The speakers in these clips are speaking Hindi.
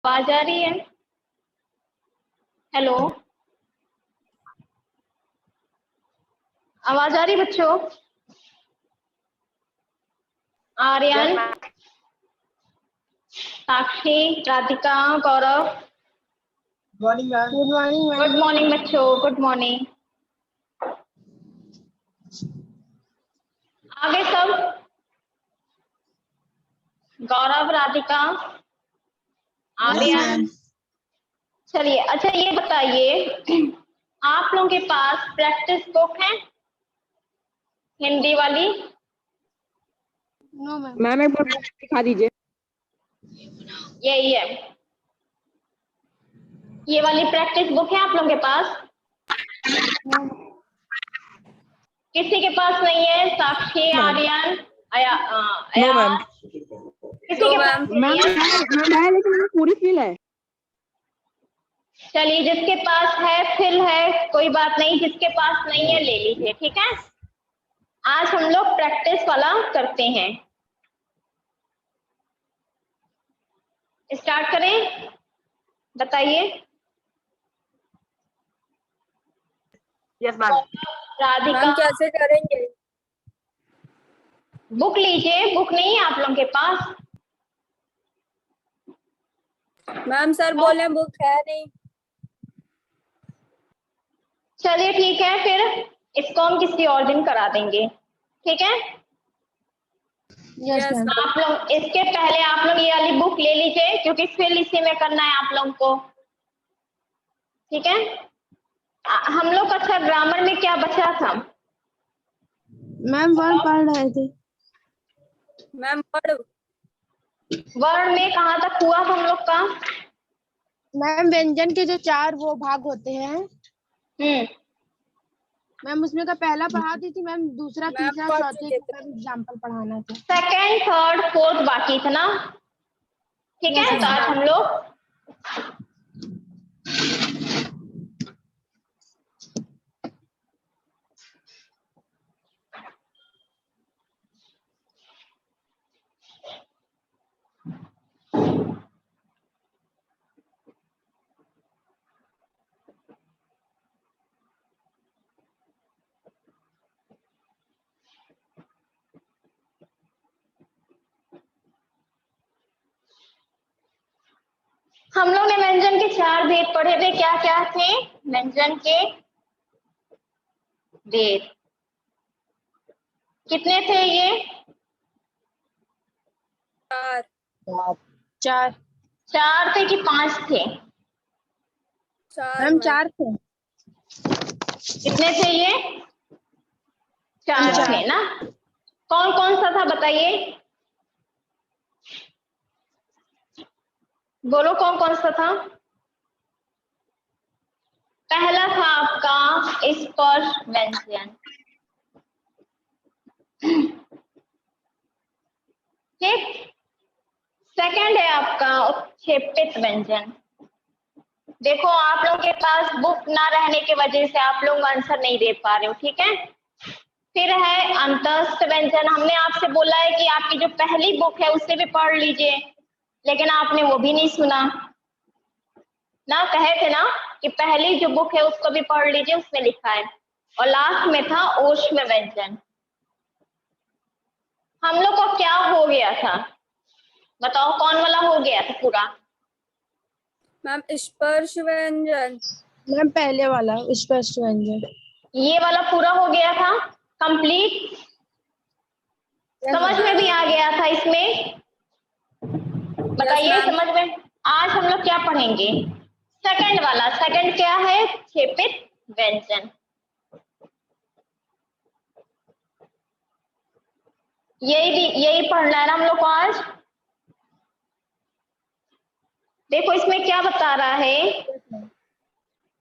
आवाज आ रही है? हेलो, आवाज आ रही बच्चों? Aryan, Sakshi, Radhika, Gaurav. Morning ma'am. Good morning ma'am. Good morning बच्चों, गुड मॉर्निंग। आगे सब? गौरव, राधिका, आर्यन। चलिए, अच्छा ये बताइए, आप लोगों के पास प्रैक्टिस बुक है हिंदी वाली? No ma'am. मैम एक बार दिखा दीजिए। यही है, ये वाली प्रैक्टिस बुक है आप लोगों के पास? किसी के पास नहीं है? साक्षी, आर्यन, नो मैम। किसी के पास नहीं है? मैम लेकिन पूरी फील है। चलिए, जिसके पास है फिल है, कोई बात नहीं, जिसके पास नहीं है ले लीजिए, ठीक है। आज हम लोग प्रैक्टिस वाला करते हैं। स्टार्ट करें, बताइए। Yes ma'am. राधिका, मैम कैसे करेंगे? बुक लीजिए। बुक नहीं है आप लोगों के पास? मैम सर बोले बुक है नहीं। चलिए ठीक है, फिर इसको हम किसी और दिन करा देंगे, ठीक है। Yes ma'am. आप लोग इसके पहले आप लोग ये वाली बुक ले लीजिए, क्योंकि फिल इसी में करना है आप लोगों को, ठीक है। हम लोग अच्छा ग्रामर में क्या बचा था? मैम वर्ड पढ़ रहे थे। मैम वर्ण में कहाँ तक हुआ हम लोग का? मैम व्यंजन के जो 4 वो भाग होते हैं मैम, उसमें का पहला पढ़ा दी थी मैम, दूसरा तीसरा चौथे का एग्जाम्पल पढ़ाना था। सेकंड, थर्ड, फोर्थ बाकी था ना, ठीक है। तो आज हम लोग हम लोग ने व्यंजन के 4 भेद पढ़े थे। क्या क्या थे व्यंजन के भेद? कितने थे ये? 4 4 थे कि 5 थे? मैम 4 थे। कितने थे ये? 4 थे ना। कौन कौन सा था बताइए, बोलो कौन कौन सा था? पहला था आपका स्पर्श व्यंजन, ठीक। सेकंड है आपका उत्क्षेपित व्यंजन। देखो, आप लोगों के पास बुक ना रहने की वजह से आप लोग आंसर नहीं दे पा रहे हो, ठीक है। फिर है अंतस्थ व्यंजन। हमने आपसे बोला है कि आपकी जो पहली बुक है उससे भी पढ़ लीजिए, लेकिन आपने वो भी नहीं सुना ना। कहे थे ना कि पहली जो बुक है उसको भी पढ़ लीजिए, उसमें लिखा है। और लास्ट में था ऊष्म व्यंजन। हम लोग को क्या हो गया था बताओ, कौन वाला हो गया था पूरा? मैम स्पर्श व्यंजन। मैम पहले वाला स्पर्श व्यंजन। ये वाला पूरा हो गया था कंप्लीट, समझ में भी आ गया था इसमें? बताइए समझ में। आज हम लोग क्या पढ़ेंगे? सेकंड वाला। सेकंड क्या है? क्षेपित व्यंजन। यही पढ़ना है ना हम लोग को आज। देखो इसमें क्या बता रहा है,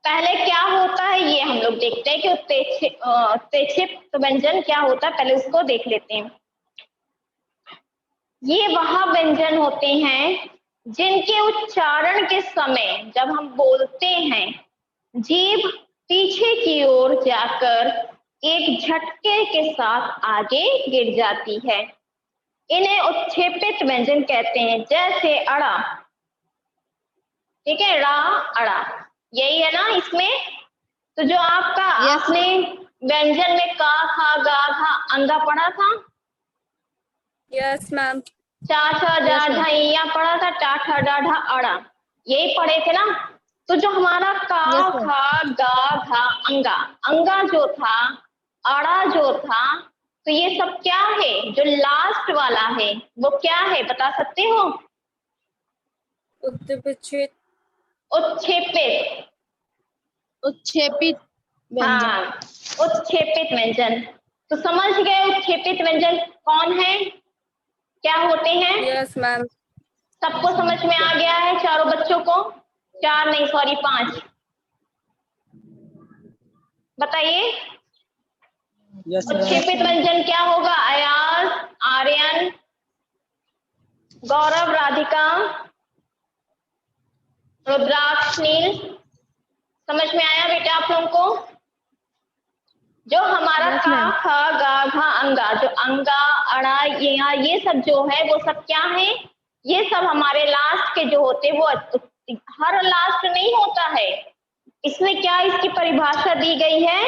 पहले क्या होता है ये हम लोग देखते हैं कि उत्प्रेक्षित व्यंजन क्या होता है, पहले उसको देख लेते हैं। ये वह व्यंजन होते हैं जिनके उच्चारण के समय जब हम बोलते हैं जीभ पीछे की ओर जाकर एक झटके के साथ आगे गिर जाती है। इन्हें उत्क्षेपित व्यंजन कहते हैं। जैसे अड़ा, ठीक है, रा अड़ा, यही है ना इसमें। तो जो आपका आपने व्यंजन में का खा गा खा अंगा पढ़ा था, यस मैम। चा छा जा ढा पढ़ा था, टा ठा डा ढा अड़ा, यही पढ़े थे ना। तो जो हमारा का खा गा घा अंगा, अंगा जो था, अड़ा जो था, तो ये सब क्या है, जो लास्ट वाला है वो क्या है, बता सकते हो? उत्क्षेपित। उत्क्षेपित, उत्क्षेपित व्यंजन। हाँ, उत्क्षेपित व्यंजन। तो समझ गए उत्क्षेपित व्यंजन कौन है, क्या होते हैं? Yes ma'am. सबको समझ में आ गया है, चारों बच्चों को? 4 नहीं सॉरी 5, बताइए। उत्क्षेपित व्यंजन क्या होगा? अयाज, आर्यन, गौरव, राधिका, रुद्राक्ष, नील, समझ में आया बेटा आप लोगों को? जो हमारा का खा गा घा अंगा, जो अंगा अड़ा ये सब जो है वो सब क्या है, ये सब हमारे लास्ट के जो होते हैं, वो हर लास्ट नहीं होता है। इसमें क्या इसकी परिभाषा दी गई है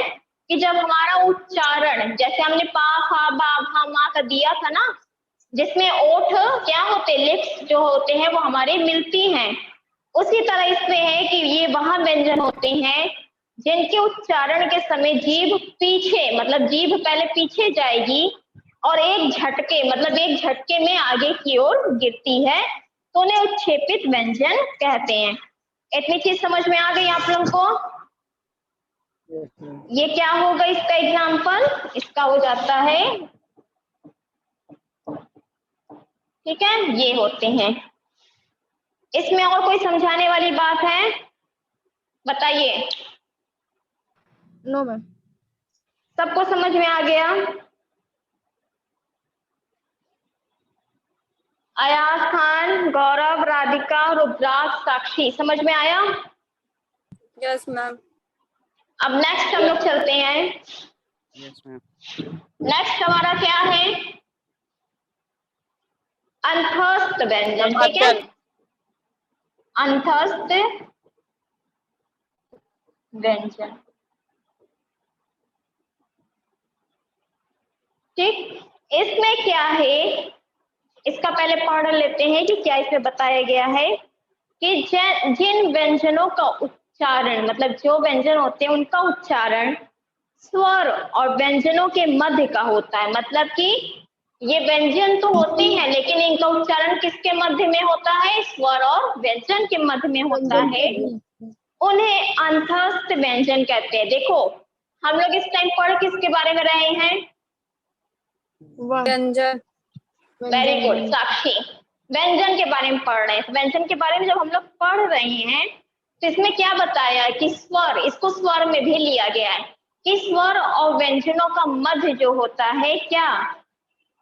कि जब हमारा उच्चारण, जैसे हमने पा फा बा भा मा का दिया था ना, जिसमें ओठ क्या होते, लिप्स जो होते हैं वो हमारे मिलती हैं, उसी तरह इसमें है कि ये वहां व्यंजन होते हैं जिनके उच्चारण के समय जीभ पीछे, मतलब जीभ पहले पीछे जाएगी और एक झटके, मतलब एक झटके में आगे की ओर गिरती है, तो उन्हें उत्क्षेपित व्यंजन कहते हैं। इतनी चीज समझ में आ गई आप लोगों को? ये क्या होगा इसका एग्जाम्पल, इसका हो जाता है, ठीक है, ये होते हैं। इसमें और कोई समझाने वाली बात है, बताइए। No ma'am. सबको समझ में आ गया? अयाज खान, गौरव, राधिका, रुद्राक्ष, साक्षी, समझ में आया? Yes ma'am. अब नेक्स्ट हम लोग चलते हैं। Yes ma'am. नेक्स्ट हमारा क्या है? अंतस्थ व्यंजन, ठीक है, अंतस्थ व्यंजन, ठीक। इसमें क्या है, इसका पहले पढ़ लेते हैं कि क्या इसमें बताया गया है कि जिन व्यंजनों का उच्चारण, मतलब जो व्यंजन होते हैं उनका उच्चारण स्वर और व्यंजनों के मध्य का होता है। मतलब कि ये व्यंजन तो होते हैं लेकिन इनका उच्चारण किसके मध्य में होता है? स्वर और व्यंजन के मध्य में होता है, उन्हें अंतस्थ व्यंजन कहते हैं। देखो हम लोग इस टाइम पढ़ किसके बारे में रहे हैं? व्यंजन। वेरी गुड साक्षी, व्यंजन के बारे में पढ़ रहे हैं। व्यंजन के बारे में जब हम लोग पढ़ रहे हैं तो इसमें क्या बताया है कि स्वर, इसको स्वर में भी लिया गया है कि स्वर और व्यंजनों का मध्य जो होता है, क्या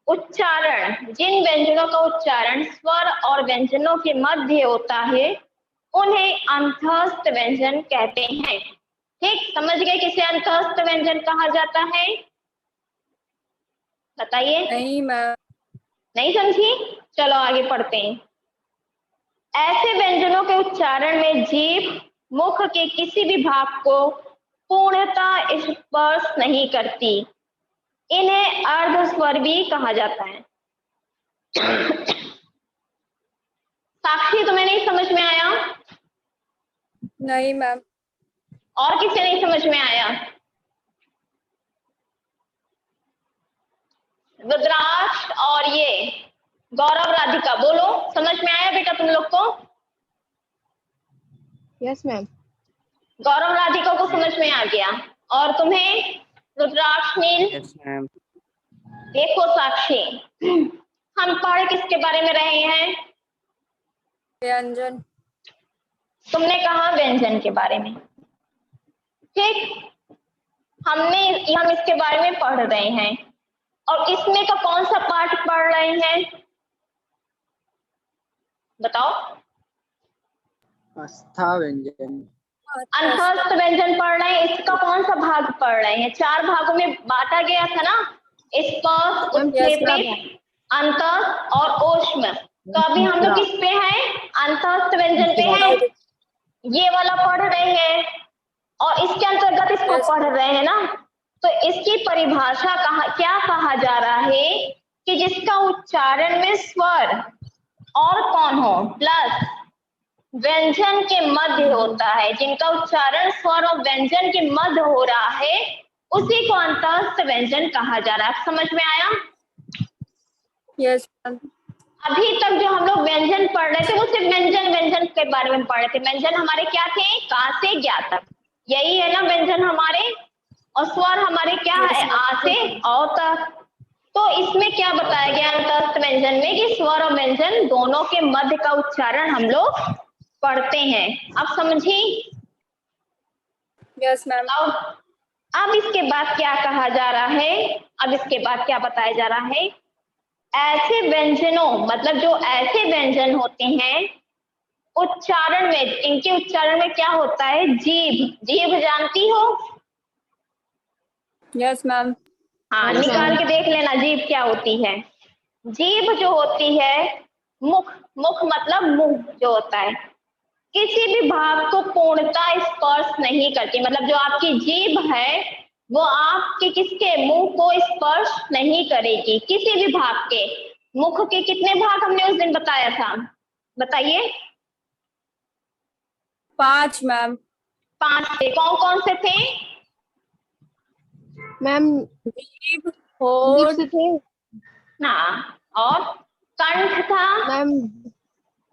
उच्चारण, जिन व्यंजनों का उच्चारण स्वर और व्यंजनों के मध्य होता है उन्हें अंतस्थ व्यंजन कहते हैं। ठीक, समझ गए किसे अंतस्थ व्यंजन कहा जाता है? बताइए। नहीं मैम। नहीं समझी? चलो आगे पढ़ते हैं। ऐसे व्यंजनों के उच्चारण में जीभ मुख के किसी भी भाग को पूर्णतः स्पर्श नहीं करती, इन्हें अर्धस्वर भी कहा जाता है। साक्षी तुम्हें नहीं समझ में आया? नहीं मैम। और किसे नहीं समझ में आया? रुद्राक्ष और ये गौरव, राधिका, बोलो समझ में आया बेटा तुम लोग को? Yes ma'am. गौरव, राधिका को समझ में आ गया, और तुम्हें रुद्राक्ष, नील? Yes ma'am. देखो साक्षी, हम पढ़ किसके बारे में रहे हैं? व्यंजन। तुमने कहा व्यंजन के बारे में, ठीक। हम इसके बारे में पढ़ रहे हैं, और इसमें का कौन सा पार्ट पढ़ रहे हैं बताओ? आस्था व्यंजन। अंतस्थ व्यंजन पढ़ रहे हैं। इसका कौन सा भाग पढ़ रहे हैं? 4 भागों में बांटा गया था ना, स्पर्श, उत्क्षेपित, अंतस्थ और ओष्म। तो अभी हम लोग किस पे हैं? अंतस्थ व्यंजन पे हैं। ये वाला पढ़ रहे हैं और इसके अंतर्गत इसको Yes, पढ़ रहे हैं ना, तो इसकी परिभाषा क्या कहा जा रहा है कि जिसका उच्चारण में स्वर और कौन हो प्लस व्यंजन के मध्य होता है, जिनका उच्चारण स्वर और व्यंजन के मध्य हो रहा है उसी को अंतस्थ व्यंजन कहा जा रहा है। समझ में आया? yes, ma'am. अभी तक जो हम लोग व्यंजन पढ़ रहे थे वो सिर्फ व्यंजन के बारे में पढ़ रहे थे। व्यंजन हमारे क्या थे? का से ज्ञा तक, यही है ना व्यंजन हमारे। और स्वर हमारे क्या है? आ से औ तक। तो इसमें क्या बताया गया अंतस्थ व्यंजन में कि स्वर और व्यंजन दोनों के मध्य का उच्चारण हम लोग पढ़ते हैं। अब समझी? Yes, ma'am. अब इसके बाद क्या कहा जा रहा है? अब इसके बाद क्या बताया जा रहा है? ऐसे व्यंजनों मतलब जो ऐसे व्यंजन होते हैं उच्चारण में, इनके उच्चारण में क्या होता है? जीभ। जीभ जानती हो? Yes, ma'am. हाँ, निकाल के देख लेना जीभ क्या होती है। जीभ जो होती है मुख, मुख मतलब मुंह जो होता है, किसी भी भाग को पूर्णता स्पर्श नहीं करती। मतलब जो आपकी जीभ है वो आपके किसके मुंह को स्पर्श नहीं करेगी, किसी भी भाग के। मुख के कितने भाग हमने उस दिन बताया था? बताइए। 5, ma'am. 5 थे। कौन कौन से थे? मैम जीभ, होठ, लिप्स थे ना, और कंठ था, मैम,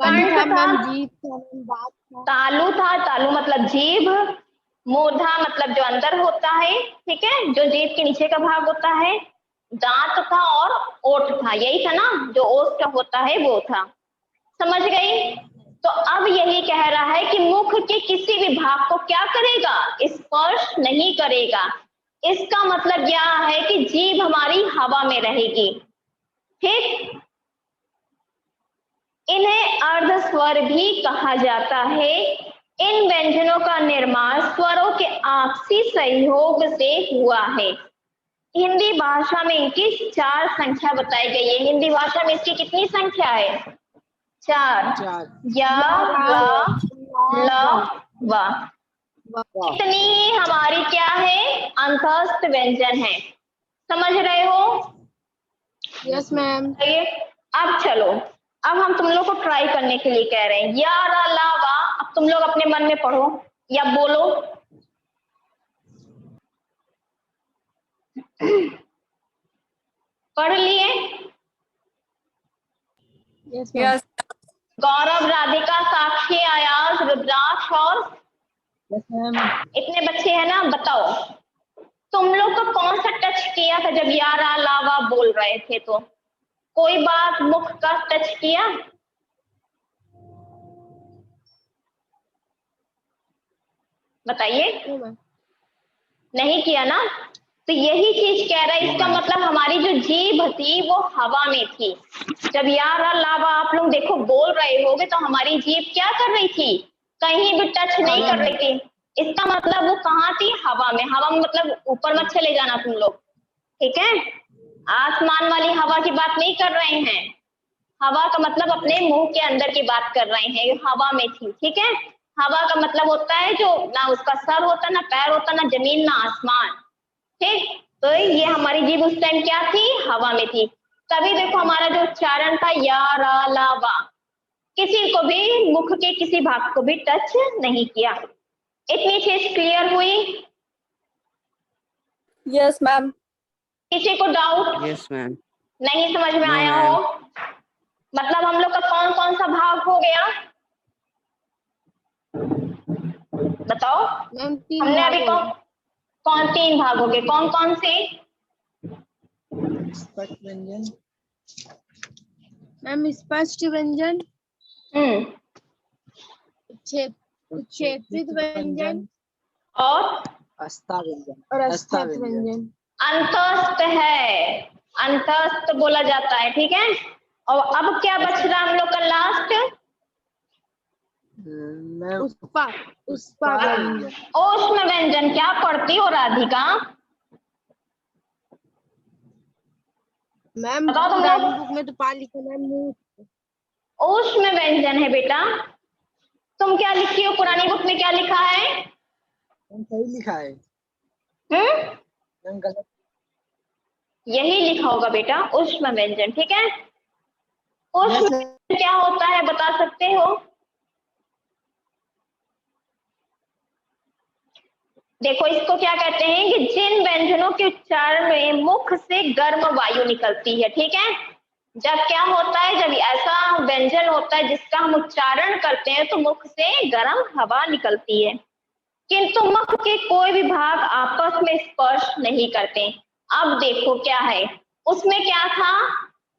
कंठ कंठ था था, मैम, जीभ था मैम, दांत था। तालु था, तालु मतलब जीभ, मूर्धा मतलब जो अंदर होता है, ठीक है, जो जीभ के नीचे का भाग होता है, दांत था और ओठ था। यही था ना, जो ओठ होता है वो था। समझ गई? तो अब यही कह रहा है कि मुख के किसी भी भाग को क्या करेगा? स्पर्श नहीं करेगा। इसका मतलब यह है कि जीभ हमारी हवा में रहेगी। ठीक, इन्हें अर्ध स्वर भी कहा जाता है। इन व्यंजनों का निर्माण स्वरों के आपसी सहयोग से हुआ है। हिंदी भाषा में इनकी 4 संख्या बताई गई है। हिंदी भाषा में इसकी कितनी संख्या है? 4। या, व, ल, व। इतनी ही हमारी क्या है? अंतस्थ व्यंजन है। समझ रहे हो? Yes ma'am. अब चलो, अब हम तुम लोग को ट्राई करने के लिए कह रहे हैं। या, रा, ला, वा। अब तुम लोग अपने मन में पढ़ो या बोलो। पढ़ लिए? Yes ma'am. yes, गौरव, राधिका, साक्षी, आयास, रुद्राक्ष और यस मैम। इतने बच्चे हैं ना, बताओ तुम लोग को कौन सा टच किया था जब या, रा, ला, वा बोल रहे थे? तो कोई बात मुख का टच किया? बताइए। नहीं किया ना? तो यही चीज कह रहा है। इसका मतलब हमारी जो जीभ थी वो हवा में थी। जब या, रा, ला, वा आप लोग देखो बोल रहे होगे तो हमारी जीभ क्या कर रही थी? कहीं भी टच नहीं कर रही थी। इसका मतलब वो कहाँ थी? हवा में। हवा में मतलब ऊपर मत चले जाना तुम लोग, ठीक है? आसमान वाली हवा की बात नहीं कर रहे हैं। हवा का मतलब अपने मुंह के अंदर की बात कर रहे हैं। हवा में थी, ठीक है? हवा का मतलब होता है जो ना उसका सर होता, ना पैर होता, ना जमीन, ना आसमान। ठीक, तो ये हमारी जीभ उस टाइम क्या थी? हवा में थी। तभी देखो हमारा जो उच्चारण था या, रा, ला, वा, किसी को भी मुख के किसी भाग को भी टच नहीं किया। इतनी चीज क्लियर हुई? yes, ma'am. किसी को डाउट Yes, ma'am. नहीं समझ में No, आया ma'am. हो? मतलब हम लोग का कौन कौन सा भाग हो गया? बताओ। मैम 3 हमने भाग अभी हो कौन गए। कौन 3 भाग हो गए? कौन कौन से? स्पष्ट व्यंजन, मैम स्पष्ट व्यंजन, क्षेत्रित व्यंजन और अस्था व्यंजन, और अस्था अस्थित व्यंजन। अंतस्थ है। अंतस्थ बोला जाता है, ठीक है? और अब क्या बच रहा हम लोग का लास्ट? मैं उष्पा, उष्पा व्यंजन। ऊष्म व्यंजन। क्या पढ़ती हो राधिका? मैम बताओ तुम पुरानी लोग। बुक में तो पा लिखा मैम मुंह। ऊष्म व्यंजन है बेटा। तुम क्या लिखी हो पुरानी बुक में, क्या लिखा है? मैम सही लिखा है। मैम गलत। यही लिखा होगा बेटा, ऊष्म व्यंजन। ठीक है, ऊष्म व्यंजन क्या होता है बता सकते हो? देखो इसको क्या कहते हैं कि जिन व्यंजनों के उच्चारण में मुख से गर्म वायु निकलती है। ठीक है, जब क्या होता है, जब ऐसा व्यंजन होता है जिसका हम उच्चारण करते हैं तो मुख से गर्म हवा निकलती है, किंतु मुख के कोई भी भाग आपस में स्पर्श नहीं करते। अब देखो क्या है, उसमें क्या था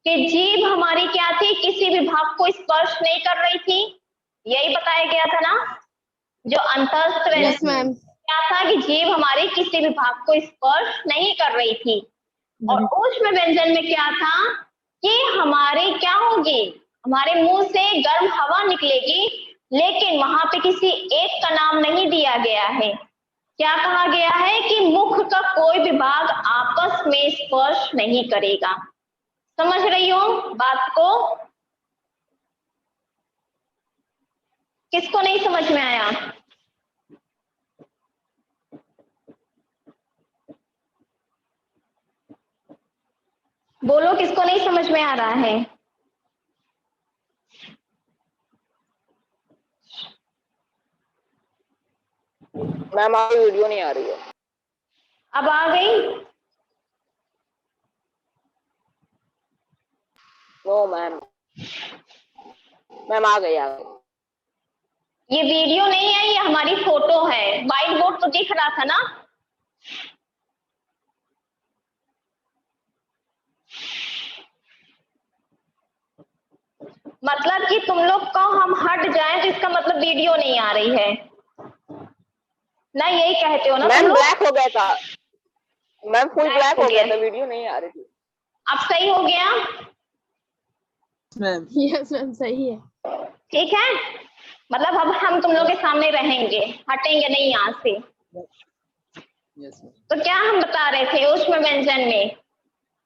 कि जीभ हमारी क्या थी, किसी भी भाग को स्पर्श नहीं कर रही थी, यही बताया गया था ना। जो अंतस्थ यस मैम। क्या था कि जीभ हमारी किसी भी भाग को स्पर्श नहीं कर रही थी। और ऊष्म व्यंजन में क्या था कि हमारे क्या होगी, हमारे मुंह से गर्म हवा निकलेगी, लेकिन वहां पे किसी एक का नाम नहीं दिया गया है। क्या कहा गया है कि मुख का कोई भी भाग आपस में स्पर्श नहीं करेगा। समझ रही हो बात को? किसको नहीं समझ में आया? बोलो किसको नहीं समझ में आ रहा है? मैम आपकी वीडियो नहीं आ रही है। अब आ गई? No ma'am. मैम आ गई, आ गई। ये वीडियो नहीं है, ये हमारी फोटो है। व्हाइट बोर्ड तो दिख रहा था ना? मतलब कि तुम लोग को हम हट जाएं तो इसका मतलब वीडियो नहीं आ रही है ना, यही कहते हो ना? मैम ब्लैक हो गया था, मैम फुल ब्लैक हो गया था, गया। वीडियो नहीं आ रही थी। अब सही हो गया? मैम यस मैम सही है। ठीक है, मतलब अब हम तुम लोग के सामने रहेंगे, हटेंगे नहीं यहाँ से। Yes ma'am. तो क्या हम बता रहे थे ऊष्म व्यंजन में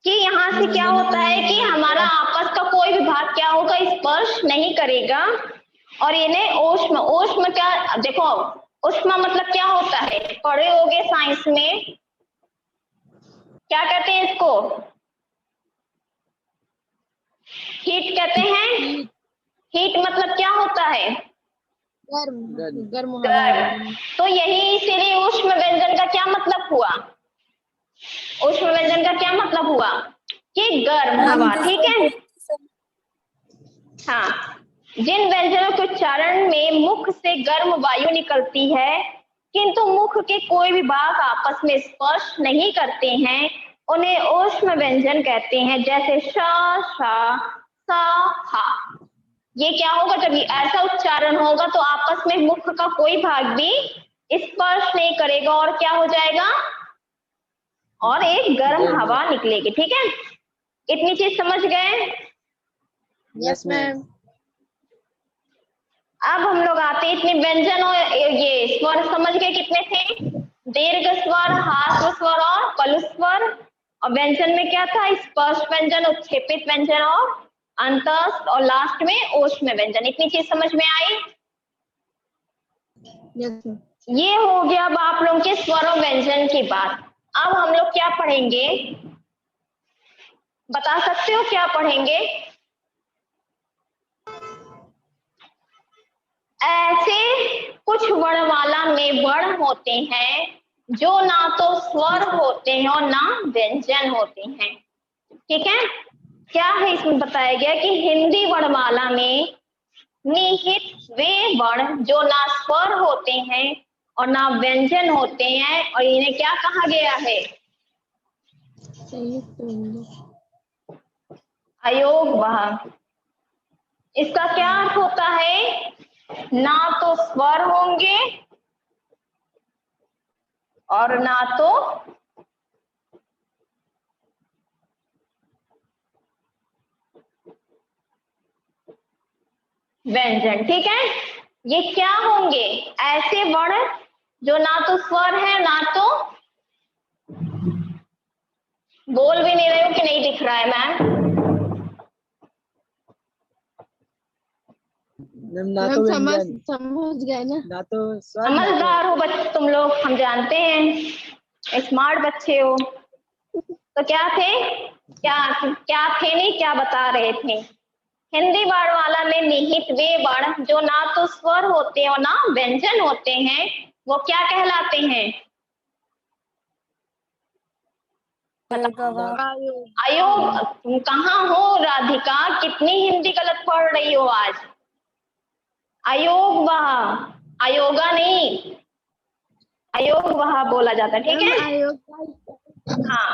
कि यहाँ से क्या होता है कि हमारा आपस का कोई भी भाग क्या होगा, स्पर्श नहीं करेगा। और इन्हें ऊष्म, ऊष्म क्या, देखो ऊष्मा मतलब क्या होता है, पढ़े होगे साइंस में, क्या कहते हैं इसको? हीट कहते हैं। हीट मतलब क्या होता है? गर्म गर्म। गर्म हवा। तो यही इसीलिए ऊष्म व्यंजन का क्या मतलब हुआ, ऊष्म व्यंजन का क्या मतलब हुआ कि गर्म हवा। ठीक है, हाँ, जिन व्यंजनों के उच्चारण में मुख से गर्म वायु निकलती है किंतु मुख के कोई भी भाग आपस में स्पर्श नहीं करते हैं, उन्हें ऊष्म व्यंजन कहते हैं। जैसे श, श, स, हा। ये क्या होगा, जब ये ऐसा उच्चारण होगा तो आपस में मुख का कोई भाग भी स्पर्श नहीं करेगा और क्या हो जाएगा, और एक गर्म हवा निकलेगी। ठीक है, इतनी चीज समझ गए? Yes ma'am. अब हम लोग आते हैं इतने व्यंजन और ये स्वर समझ गए कितने थे? दीर्घ स्वर, ह्रस्व स्वर और कलु स्वर। और व्यंजन में क्या था, स्पर्श व्यंजन, उत्क्षेपित व्यंजन और अंतस्थ, और लास्ट में ऊष्म व्यंजन। इतनी चीज समझ में आई? Yes ma'am. ये हो गया अब आप लोगों के स्वर और व्यंजन की बात। अब हम लोग क्या पढ़ेंगे, बता सकते हो क्या पढ़ेंगे? ऐसे कुछ वर्णमाला में वर्ण होते हैं जो ना तो स्वर होते हैं और ना व्यंजन होते हैं। ठीक है, क्या है इसमें बताया गया कि हिंदी वर्णमाला में निहित वे वर्ण जो ना स्वर होते हैं और ना व्यंजन होते हैं, और इन्हें क्या कहा गया है? संयुक्त व्यंजन। अयोगवाह। इसका क्या अर्थ होता है? ना तो स्वर होंगे और ना तो व्यंजन। ठीक है, ये क्या होंगे, ऐसे वर्ण जो ना तो स्वर है ना तो, बोल भी नहीं रहे हो कि नहीं दिख रहा है मैम? मैम ना मैम तो समझ व्यंजन समझ गए ना। ना तो स्वर ना तो समझदार हो बच्चे तुम लोग, हम जानते हैं स्मार्ट बच्चे हो। तो क्या थे, क्या क्या थे नहीं, क्या बता रहे थे? हिंदी वर्णमाला में निहित वे वर्ण जो ना तो स्वर होते हैं और ना व्यंजन होते हैं, वो क्या कहलाते हैं? गवाह। आयोग, तुम कहाँ हो राधिका? कितनी हिंदी गलत पढ़ रही हो आज। आयोग वह, आयोगा नहीं, आयोग वह बोला जाता है, ठीक मैम है। आयोग का हाँ,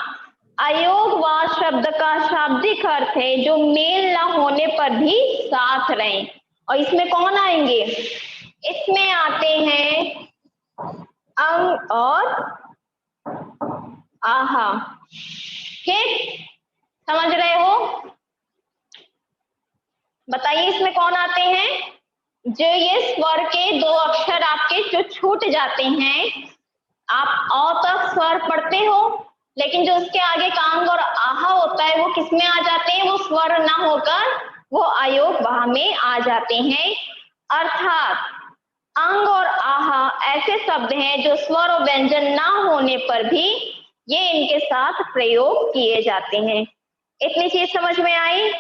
अयोग व शब्द का शाब्दिक अर्थ है जो मेल न होने पर भी साथ रहें। और इसमें कौन आएंगे? इसमें आते हैं अंग और आहा। ठीक, समझ रहे हो? बताइए इसमें कौन आते हैं? जो ये स्वर के दो अक्षर आपके जो छूट जाते हैं, आप अ तक स्वर पढ़ते हो, लेकिन जो उसके आगे का अंग और आहा होता है वो किस में आ जाते हैं? वो स्वर ना होकर वो अयोग वहा में आ जाते हैं। अर्थात अंग और आहा ऐसे शब्द हैं जो स्वर और व्यंजन ना होने पर भी ये इनके साथ प्रयोग किए जाते हैं। इतनी चीज समझ में आई?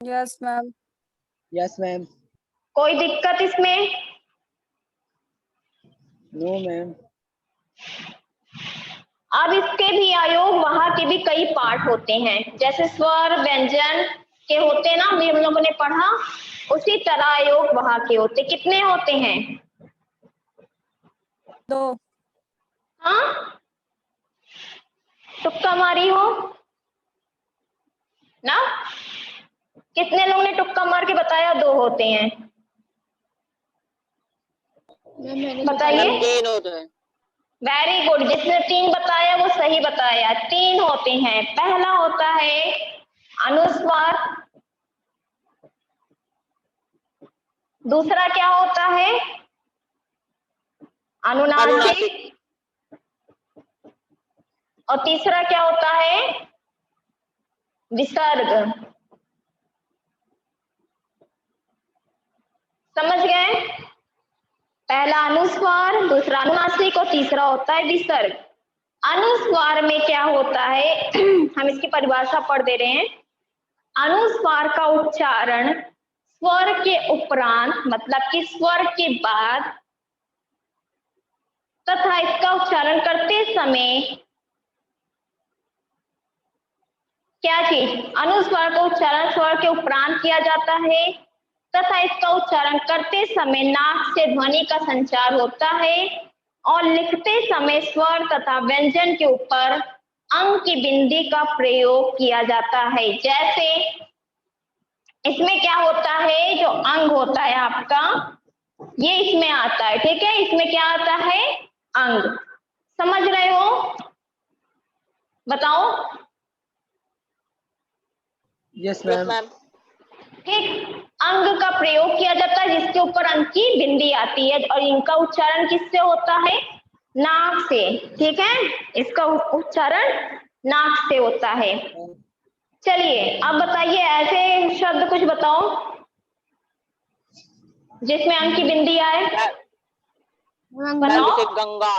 Yes ma'am. Yes ma'am. कोई दिक्कत इसमें? No ma'am. अब इसके भी अयोग वहां के भी कई पार्ट होते हैं, जैसे स्वर व्यंजन के होते हैं ना, अभी हम लोगों ने पढ़ा, उसी तरह अयोग वहां के होते। कितने होते हैं? 2। हाँ, तुक्का मारी हो ना? कितने लोगों ने तुक्का मार के बताया 2 होते हैं? मैम मैंने बताइए। मैम 3 होते हैं। वेरी गुड, जिसने 3 बताया वो सही बताया। 3 होते हैं। पहला होता है अनुस्वार, दूसरा क्या होता है? अनुनासिक, और तीसरा क्या होता है? विसर्ग। समझ गए? पहला अनुस्वार, दूसरा अनुनासिक और तीसरा होता है विसर्ग। अनुस्वार में क्या होता है? हम इसकी परिभाषा पढ़ दे रहे हैं। अनुस्वार का उच्चारण स्वर के उपरांत, मतलब कि स्वर के बाद, तथा इसका उच्चारण करते समय क्या चीज? अनुस्वार का उच्चारण स्वर के उपरांत किया जाता है तथा इसका उच्चारण करते समय नाक से ध्वनि का संचार होता है और लिखते समय स्वर तथा व्यंजन के ऊपर अंग की बिंदी का प्रयोग किया जाता है। जैसे इसमें क्या होता है? जो अंग होता है आपका, ये इसमें आता है, ठीक है। इसमें क्या आता है? अंग। समझ रहे हो? बताओ। Yes yes ma'am. मैम। ठीक, अंग का प्रयोग किया जाता है जिसके ऊपर अंग की बिंदी आती है, और इनका उच्चारण किससे होता है? नाक से, ठीक है। इसका उच्चारण नाक से होता है। चलिए अब बताइए, ऐसे शब्द कुछ बताओ जिसमें अंग की बिंदी आए। मैम बताओ। जैसे गंगा,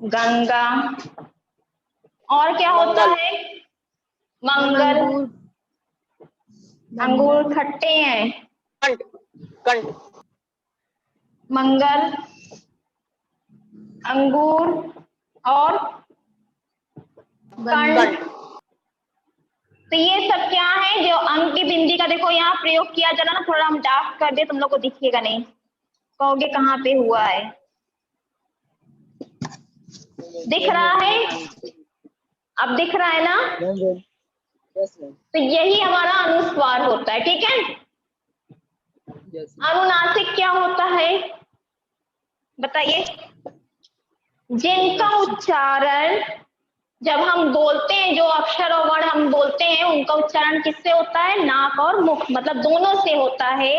गंगा, और क्या होता मंगल, है? मंगल। अंगूर, अंगूर खट्टे हैं। कंठ, कंठ, मंगल, अंगूर और कंठ। कंठ। तो ये सब क्या है? जो अंग की बिंदी का देखो यहाँ प्रयोग किया जा रहा ना, थोड़ा हम डार्क कर दे, तुम लोग को दिखिएगा नहीं, कहोगे कहाँ पे हुआ है। दिख रहा है? अब दिख रहा है ना? Ma'am yes ma'am. तो यही हमारा अनुस्वार होता है, ठीक है। यस अनुनासिक क्या होता है बताइए? जिनका उच्चारण जब हम बोलते हैं, जो अक्षर और वर्ण हम बोलते हैं, उनका उच्चारण किससे होता है? नाक और मुख, मतलब दोनों से होता है।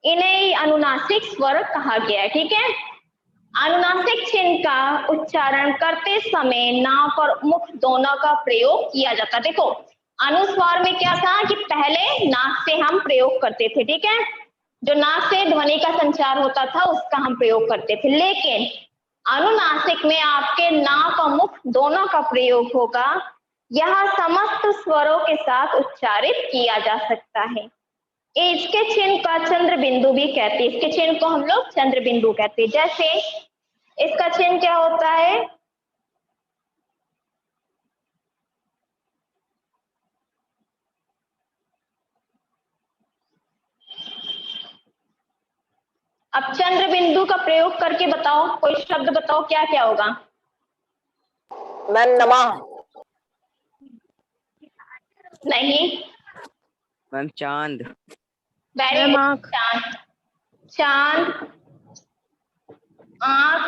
इन्हें ही अनुनासिक स्वर कहा गया है, ठीक है। अनुनासिक चिन्ह का उच्चारण करते समय नाक और मुख दोनों का प्रयोग किया जाता है। देखो, अनुस्वार में क्या था कि पहले नाक से हम प्रयोग करते थे, ठीक है, जो नाक से ध्वनि का संचार होता था उसका हम प्रयोग करते थे, लेकिन अनुनासिक में आपके नाक और मुख दोनों का प्रयोग होगा। यह समस्त स्वरों के साथ उच्चारित किया जा सकता है। इसके चिन्ह का चंद्र बिंदु भी कहते हैं, इसके चिन्ह को हम लोग चंद्र बिंदु कहते हैं। जैसे इसका चिन्ह क्या होता है, अब चंद्र बिंदु का प्रयोग करके बताओ, कोई शब्द बताओ क्या क्या होगा। मैम नमः। नहीं, मैम चांद। वेरी मैम गुड, आँख। चांद, चांद, आंख,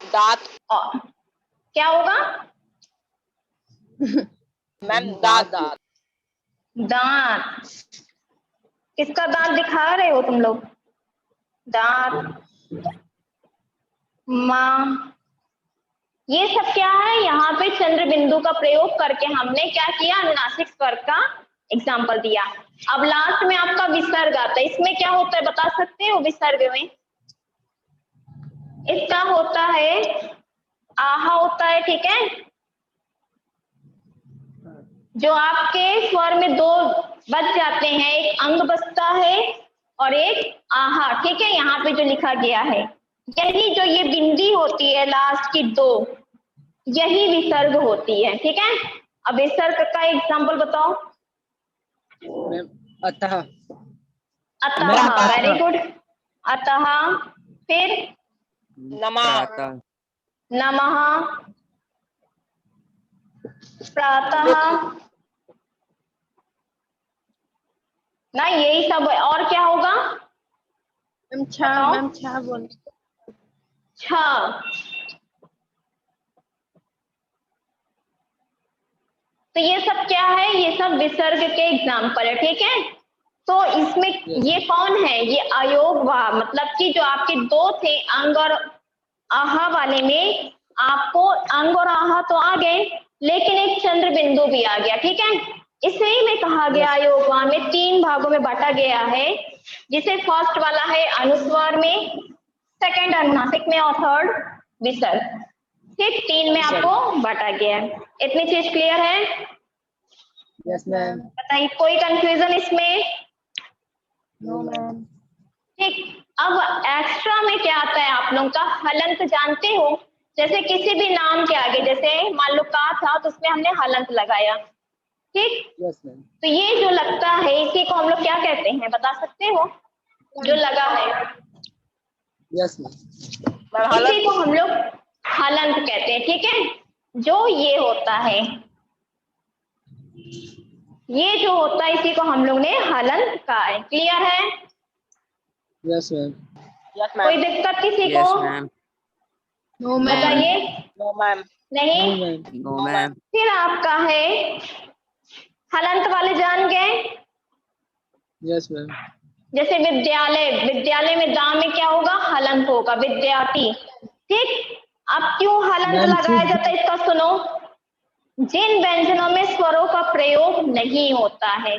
दांत। और क्या होगा, मैम दांत। दांत। दांत। किसका दांत दिखा रहे हो तुम लोग, दांत, माँ, ये सब क्या है, यहाँ पे चंद्र बिंदु का प्रयोग करके हमने क्या किया, अनुनासिक स्वर का एग्जाम्पल दिया। अब लास्ट में आपका विसर्ग आता है, इसमें क्या होता है बता सकते हो, विसर्ग में इसका होता है आहा होता है, ठीक है, जो आपके स्वर में दो बच जाते हैं, एक अंग बचता है और एक आहा, ठीक है, यहाँ पे जो लिखा गया है, यही जो ये बिंदी होती है लास्ट की दो, यही विसर्ग होती है, ठीक है। अब विसर्ग का एग्जाम्पल बताओ। मैम अतः। अतः, वेरी गुड, अतः, फिर नमः। प्रातः। नमः, प्रातः, ना यही सब है। और क्या होगा, मैम छह, बताओ। मैम छह बोलो। छ, तो ये सब क्या है, ये सब विसर्ग के एग्जाम्पल है, ठीक है। तो इसमें ये कौन है, ये अयोग वाह, मतलब कि जो आपके दो थे अंग और आहा वाले में, आपको अंग और आहा तो आ गए, लेकिन एक चंद्र बिंदु भी आ गया, ठीक है। इसे में कहा गया अयोगवा में तीन भागों में बांटा गया है, जिसे फर्स्ट वाला है अनुस्वार में, सेकंड अनुनासिक में और थर्ड विसर्ग, ठीक, तीन में आपको बांटा गया है। इतनी चीज क्लियर है, यस मैम। बताइए कोई कंफ्यूजन इसमें, नो मैम। ठीक। अब एक्स्ट्रा में क्या आता है, आप लोगों का हलंत जानते हो, जैसे किसी भी नाम के आगे, जैसे मान लो का था तो उसमें हमने हलंत लगाया, ठीक, यस मैम। तो ये जो लगता है इसी को हम लोग क्या कहते हैं बता सकते हो, जो लगा है यस मैम। इसी को हम लोग हलंत कहते हैं, ठीक है। जो ये होता है, ये जो होता है इसी को हम लोग ने हलंत कहा है, क्लियर है, यस मैम। यस कोई मैम। दिक्कत किसी यस को, मैम। No ma'am. बताइए, नो मैम। नहीं, मैम। No ma'am. फिर आपका है हलंत वाले जान गए, यस मैम। जैसे विद्यालय, विद्यालय में दा में क्या होगा, हलंत होगा, विद्यार्थी, ठीक। अब क्यों हलंत मैम, लगाया फिर- जाता है इसका सुनो, जिन व्यंजनों में स्वरों का प्रयोग नहीं होता है,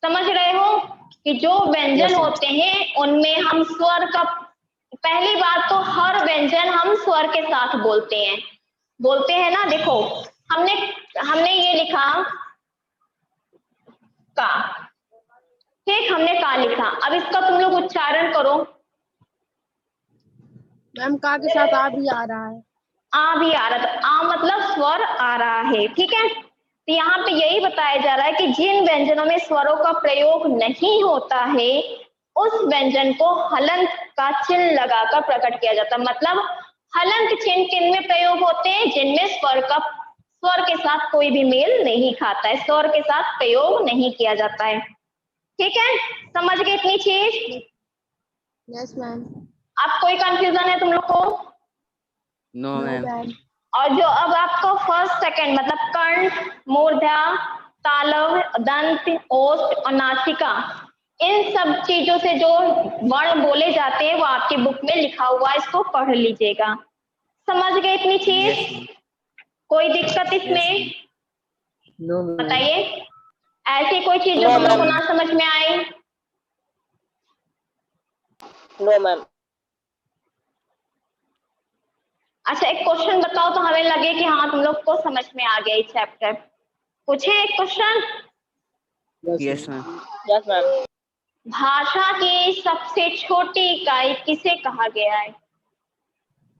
समझ रहे हो, कि जो व्यंजन Yes, होते हैं उनमें हम स्वर का, पहली बात तो हर व्यंजन हम स्वर के साथ बोलते हैं ना, देखो हमने हमने ये लिखा का, ठीक, हमने का लिखा, अब इसका तुम लोग उच्चारण करो, मैम का के साथ आ भी आ रहा है। आ भी आ रहा, तो आ मतलब स्वर आ रहा है, ठीक है। तो यहाँ पे यही बताया जा रहा है कि जिन व्यंजनों में स्वरों का प्रयोग नहीं होता है उस व्यंजन को हलंत का चिन्ह लगाकर प्रकट किया जाता है। मतलब हलंत चिन्ह किन में प्रयोग होते हैं, जिनमें स्वर के साथ कोई भी मेल नहीं खाता है, स्वर के साथ प्रयोग नहीं किया जाता है, ठीक है। समझ गए इतनी चीज, यस मैम। अब कोई कंफ्यूजन है तुम लोग को, नो नो मैम। मैम। और जो अब आपको फर्स्ट सेकंड मतलब कर्ण, मूर्धा, तालव, दंत, ओष्ठ और नासिका, इन सब चीजों से जो वर्ण बोले जाते हैं वो आपकी बुक में लिखा हुआ है, इसको पढ़ लीजिएगा। समझ गए इतनी चीज, यस कोई दिक्कत यस इसमें, No, ma'am. बताइए, ऐसी कोई चीज जो No, तुम लोग को ma'am. ना समझ में आई? No ma'am. अच्छा, एक क्वेश्चन बताओ तो हमें लगे कि हाँ तुम लोग को समझ में आ गया ये चैप्टर। पूछे एक question? Yes, ma'am. Yes ma'am. भाषा की सबसे छोटी इकाई किसे कहा गया है?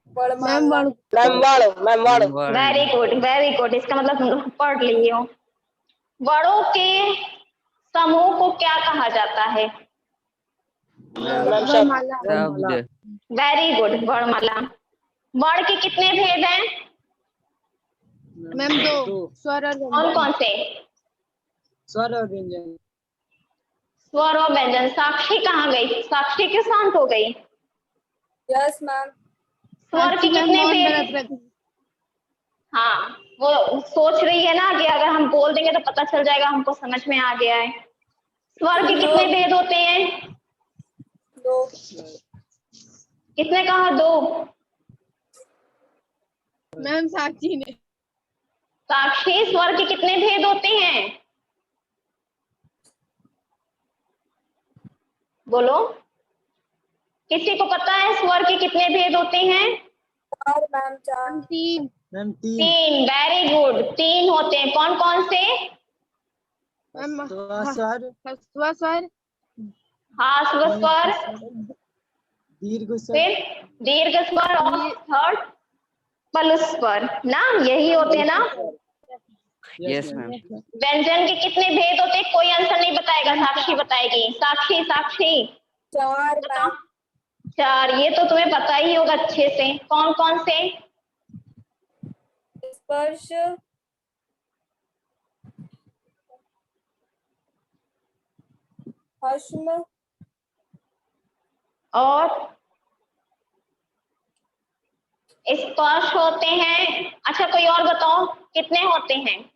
मैम वर्णमाला। Ma'am word. Very good, very good. इसका मतलब तुम लोग पढ़ लिए हो। वर्णों के समूह को क्या कहा जाता है? मैम शब्द। वर्णमाला। शब्द। वेरी गुड, वर्णमाला। वर्ण के कितने भेद हैं? मैम दो, दो। स्वर और कौन व्यंजन। कौन से? स्वर और व्यंजन। स्वर और व्यंजन। साक्षी कहाँ गई? साक्षी क्यों शांत हो गई? Yes ma'am. स्वर के साक्षी मैम कितने मौन भेद? व्रत रखी। हाँ, वो सोच रही है ना कि अगर हम बोल देंगे तो पता चल जाएगा हमको समझ में आ गया है। स्वर के कितने भेद होते हैं? दो। किसने कहा? दो। मैम साक्षी ने। साक्षी, स्वर के कितने भेद होते हैं? बोलो, किसी को पता है स्वर के कितने भेद होते हैं? चार मैम, चार। मैम तीन। मैम तीन। तीन। वेरी गुड, तीन होते हैं। कौन कौन से? मैम स्वर, ह्रस्व स्वर, ह्रस्व स्वर, दीर्घ स्वर, फिर दीर्घ स्वर और ये- थर्ड पलु स्वर ना, यही होते हैं ना। Yes, ma'am. व्यंजन के कितने भेद होते हैं? कोई आंसर नहीं बताएगा, साक्षी बताएगी। साक्षी, साक्षी चार बताओ। मैम। चार। ये तो तुम्हें पता ही होगा अच्छे से। कौन कौन से? स्पर्श, हश्म, और स्पर्श होते हैं। अच्छा, कोई और बताओ कितने होते हैं?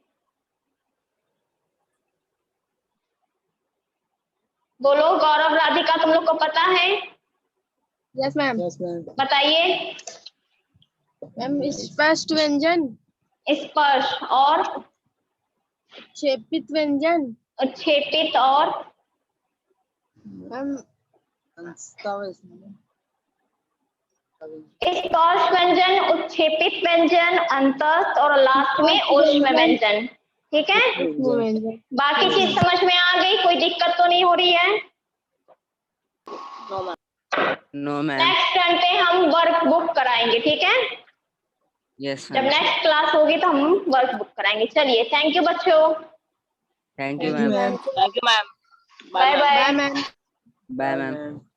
बोलो गौरव, राधिका, तुम लोग को पता है? Yes ma'am. Yes ma'am. बताइए। मैम स्पष्ट व्यंजन, स्पर्श और क्षेपित व्यंजन, क्षेपित और मैम स्पर्श व्यंजन, उत्क्षेपित व्यंजन, अंतस्थ और लास्ट में ऊष्म व्यंजन। ठीक है, वो व्यंजन। बाकी चीज समझ में आ गई? कोई दिक्कत तो नहीं हो रही है? No ma'am. No, ma'am. Next turn पे हम वर्क बुक कराएंगे, ठीक है? Yes, जब ma'am. नेक्स्ट क्लास होगी तो हम वर्क बुक कराएंगे। चलिए, थैंक यू बच्चों। Thank you, Thank you, ma'am. ma'am. Thank you ma'am. Bye bye bye. Ma'am. Bye, ma'am.